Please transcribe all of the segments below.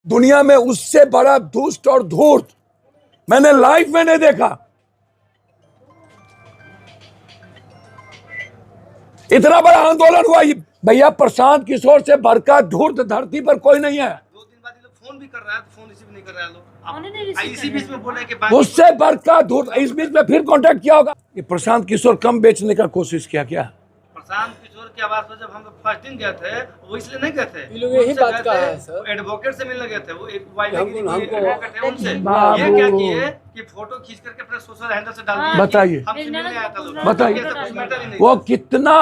दुनिया में उससे बड़ा दुष्ट और धूर्त मैंने लाइफ में नहीं देखा। इतना बड़ा आंदोलन हुआ। भैया प्रशांत किशोर से बढ़कर धूर्त धरती पर कोई नहीं है। 2 दिन बाद ये लोग फोन भी कर रहा है, फोन रिसीव नहीं कर रहा है लोग। इसी बीच में बोल रहे हैं कि उससे बढ़कर धूर्त, इस बीच में फिर कांटेक्ट किया होगा। ये प्रशांत किशोर कम बेचने का कोशिश किया क्या? प्रशांत किशोर की आवाज पर जब हम लोग फर्स्ट दिन गए थे वो इसलिए नहीं गए थे, ये लोग यही बात का है सर। एडवोकेट से मिलने गए थे, वो एक हमको एडवोकेट है उनसे। ये क्या किए कि फोटो खींच करके अपने सोशल हैंडल से डाल दिए। बताइए हमसे मिलने आया था लोग, बताइए ऐसा कुछ मैटर ही नहीं वो था। कितना।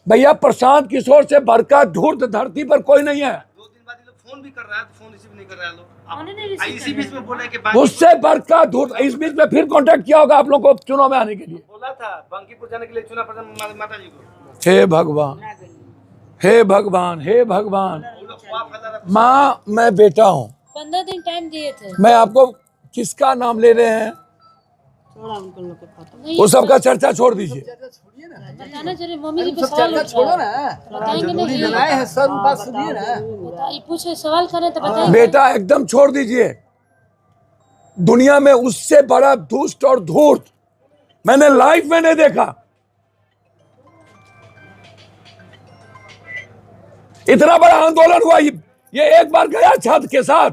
भैया प्रशांत किशोर से बढ़कर धूर्त धरती पर कोई नहीं है। 2 दिन बाद ये लोग फोन भी कर रहा है, फोन रिसीव नहीं कर रहा है लोग। इसी बीच में बोल रहे हैं कि उससे बढ़कर धूर्त, इस बीच में फिर कांटेक्ट किया होगा आप लोगों को चुनाव में आने के लिए। बोला था बांकीपुर जाने के लिए चुना प्रधान माता जी को। हे भगवान, हे भगवान, हे भगवान। वो लोग ख्वाब फैला रहा। माँ मैं बेटा हूँ। 15 दिन टाइम दिए थे। मैं आपको किसका नाम ले रहे हैं नहीं, वो सबका चर्चा छोड़ दीजिए। बताना चाहिए। मम्मी जी पे सब सवाल चर्चा छोड़ो ना, बताएंगे नहीं। जनाए हैं सर, बात सुनिए ना। बताइए, पूछे सवाल करें तो बताएंगे। बेटा एकदम छोड़ दीजिए। दुनिया में उससे बड़ा दुष्ट और धूर्त मैंने लाइफ में नहीं देखा। इतना बड़ा आंदोलन हुआ। ये एक बार गया छत के साथ।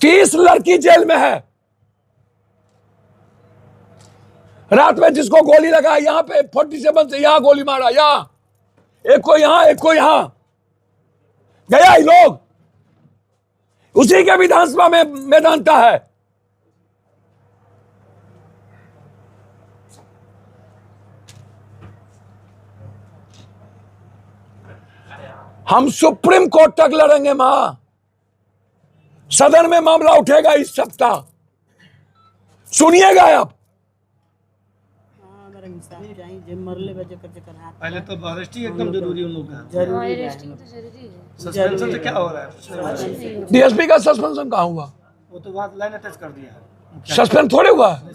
तीस लड़की जेल में है। रात में जिसको गोली लगा, यहां पे 47 से यहां गोली मारा, यहां एक को, यहां एक को, यहां गया ही लोग। उसी के विधानसभा में मैदानता है। हम सुप्रीम कोर्ट तक लड़ेंगे मां। सदन में मामला उठेगा इस सप्ताह, सुनिएगा आप। पहले तो अरेस्टिंग एकदम जरूरी है उन लोग का। हाँ, अरेस्टिंग तो जरूरी है। सस्पेंशन से क्या हो रहा है? डीएसपी का सस्पेंशन कहां हुआ? वो तो वहाँ लाइन अटैच कर दिया है। सस्पेंड थोड़े हुआ। लाइन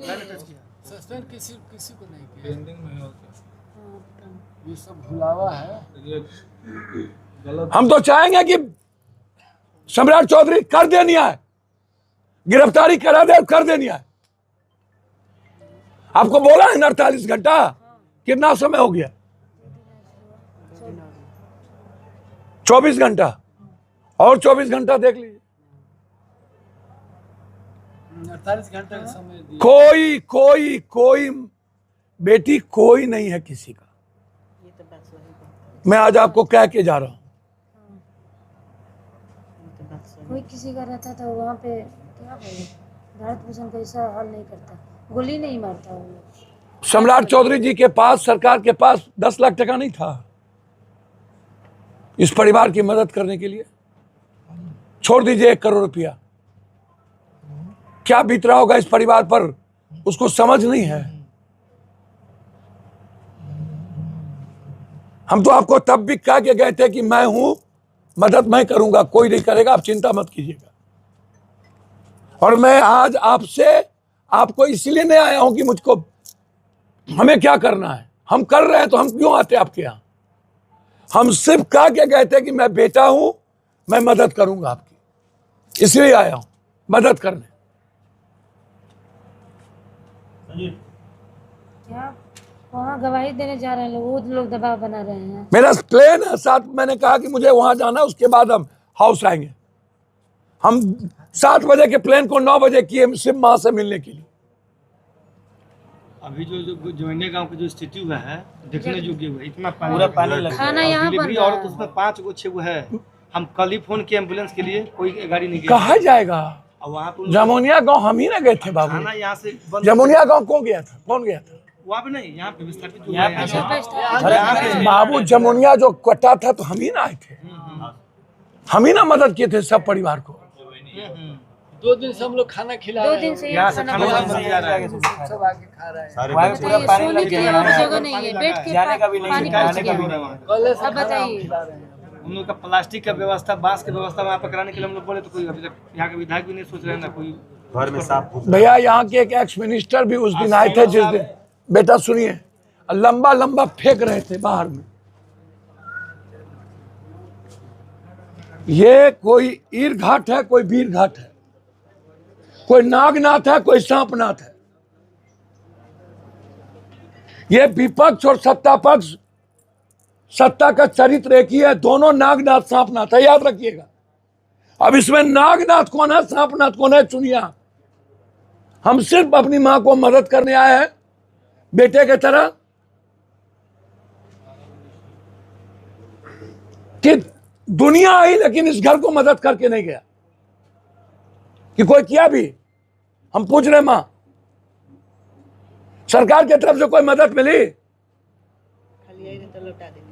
अटैच किया। सस्पेंड किसी को नहीं किया। एंडिंग में हो गया। ये सब भुलावा है। हम तो चाहेंगे कि सम्राट चौधरी कर देनी है, गिरफ्तारी करा दे, कर देनी है। आपको बोला है 48 घंटा, कितना समय हो गया? 24 घंटा और 24 घंटा देख लीजिए। 48 घंटे का समय दिया। कोई कोई कोई बेटी कोई नहीं है किसी का। मैं आज आपको कह के जा रहा हूं। कोई किसी का रहता तो वहाँ पे क्या बोले, भारत भूषण का ऐसा हाल नहीं करता, गोली नहीं मारता वो लोग। सम्राट चौधरी जी के पास, सरकार के पास 10 लाख टका नहीं था इस परिवार की मदद करने के लिए। छोड़ दीजिए 1 करोड़ रुपया, क्या बीत रहा होगा इस परिवार पर उसको समझ नहीं है। हम तो आपको तब भी कह के गए थे कि मैं हूं, मदद मैं करूंगा, कोई नहीं करेगा, आप चिंता मत कीजिएगा। और मैं आज आपको इसलिए नहीं आया हूं कि मुझको हमें क्या करना है, हम कर रहे हैं तो हम क्यों आते आपके यहां। हम सिर्फ कह के गए थे कि मैं बेटा हूं, मैं मदद करूंगा आपकी, इसलिए आया हूं मदद करने। क्या वहाँ गवाही देने जा रहे हैं लोग, वो लोग दबाव बना रहे हैं। मेरा प्लेन है साथ, मैंने कहा कि मुझे वहां जाना है, उसके बाद हम हाउस आएंगे। हम 7 बजे के प्लेन को 9 बजे किए सिर्फ मां से मिलने के लिए। अभी जो जोइने गांव की जो स्थिति हुआ है, देखने योग्य हुआ है। इतना पूरा पानी लग खाना यहाँ बन डिलीवरी रहा और है। उसमें 5 गो 6 गो है। हम कल ही फोन किए एम्बुलेंस के लिए, कोई गाड़ी नहीं गई। कहा जाएगा? और वहाँ पे जमुनिया गांव हम ही ना गए थे बाबू। खाना यहाँ से बंद। जमुनिया गांव कौन गया था? कौन गया था? वहाँ पे नहीं, यहाँ पे विस्थापित जो यहाँ है, पे यहाँ पे। बाबू जमुनिया जो कटा था तो हम ही ना आए थे, हम ही ना मदद किए थे सब परिवार को। 2 दिन से हम लोग खाना खिला 2 रहे दिन हैं। से यहाँ से खाना खाना बना बंद किया जा रहा है। सब आके खा रहे हैं। वहाँ पे पूरा बताइए, पानी सोने लग के लिए गया वहाँ है। जगह नहीं है, बैठ के जाने का भी नहीं पानी है, पहुँच जाने का भी गया। नहीं है। कल से अब बताइए। खिला रहे हैं। उन लोग का प्लास्टिक का व्यवस्था, बांस की व्यवस्था वहाँ पे कराने के लिए हम लोग बोले तो कोई अभी तक यहाँ के विधायक भी नहीं सोच रहे हैं ना कोई। घर में साफ भैया यहाँ के एक एक्स मिनिस्टर भी उस दिन आए थे जिस दिन, बेटा सुनिए, लंबा लंबा फेंक रहे थे बाहर में, ये कोई ईर घाट है, कोई वीर घाट है, कोई नागनाथ है, कोई सांपनाथ है। ये विपक्ष और सत्ता पक्ष, सत्ता का चरित्र एक ही है, दोनों नागनाथ सांपनाथ है, याद रखिएगा। अब इसमें नागनाथ कौन है, सांपनाथ कौन है, चुनिए आप। हम सिर्फ अपनी मां को मदद करने आए हैं बेटे की तरह, कि दुनिया आई लेकिन इस घर को मदद करके नहीं गया, कि कोई किया भी। हम पूछ रहे मां, सरकार की तरफ से कोई मदद मिली? खाली यही तो लौटा देंगे।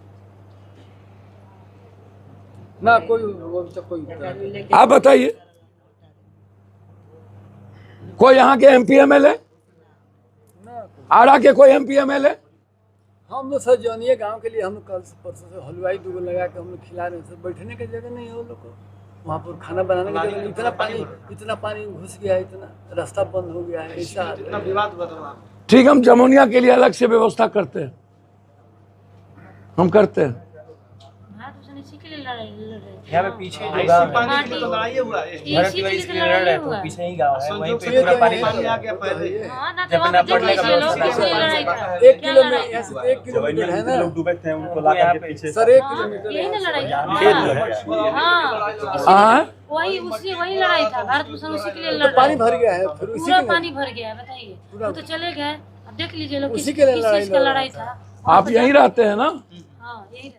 ना कोई वो तो कोई आप बताइए, कोई यहाँ के एमपी एमएलए, ना आरा के कोई एमपी एमएलए? हम लोग सर जौनिए गांव के लिए हम लोग कल से परसों से हलवाई दूगो लगा के हम लोग खिला रहे हैं सर। बैठने की जगह नहीं है वो लोग को, वहाँ पर खाना बनाने की जगह नहीं। इतना पानी घुस गया है, इतना रास्ता बंद हो गया है, ऐसा इतना विवाद हुआ था वहाँ। ठीक, हम जमुनिया के लिए अलग से व्यवस्था करते हैं, हम करते हैं। भारत भूषण इसी के लिए लड़ रहे थे। यहाँ पे पीछे जो ऐसी गाँव है, पानी की तो लड़ाई हुआ है। भरत इसी तिवारी के इसके लिए लिए लड़ रहे लड़ाई थे, हुआ। पीछे ही गाँव है, वहीं संजोग पे से पूरा पानी पानी आ गया पहले। हाँ ना, जब तो वहाँ पे अपना देख लीजिए लोग, अपना किस लिए लड़ाई था, 1 क्या किलोमीटर लड़ाई यहाँ था? से 1 किलोमीटर है ना लोग डूबे थे, उनको ला यहाँ करके पे पीछे सर। 1 हाँ, किलोमीटर यही ना लड़ाई था। खेत हाँ, हाँ, वही लड़ाई था। भारत भूषण उसी के लिए लड़ पानी रहा भर गया है, फिर उसी पूरा के पानी भर गया है, बताइए। वो तो चले गए, अब देख लीजिए लोग उसी किस के लिए किस लड़ाई चीज का लड़ रहा लड़ाई था। था। आप यहीं रहते हैं ना? हाँ, यही